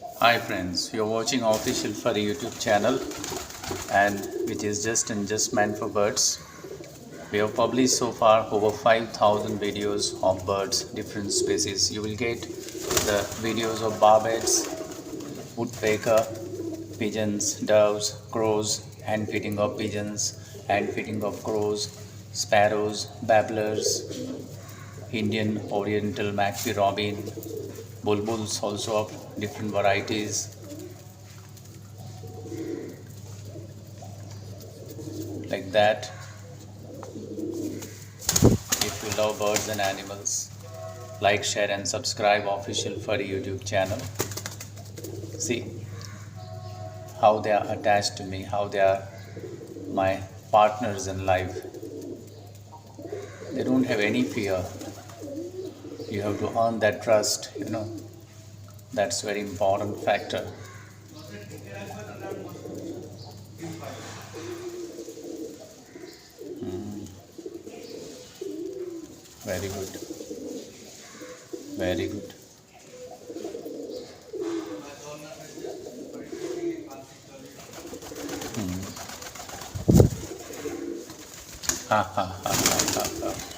Hi friends, you're watching Official Furry YouTube channel and which is just meant for birds. We have published so far over 5,000 videos of birds, different species. You will get the videos of barbets, woodpecker, pigeons, doves, crows, hand feeding of pigeons, hand feeding of crows, sparrows, babblers, Indian, Oriental, Maxi robin, bulbuls also of different varieties like that. If you love birds and animals, like, share and subscribe Official Furry YouTube channel. See how they are attached to me, how they are my partners in life. They don't have any fear. You have to earn that trust. That's very important factor. Very good. Very good. Ha ha ha ha ha ha.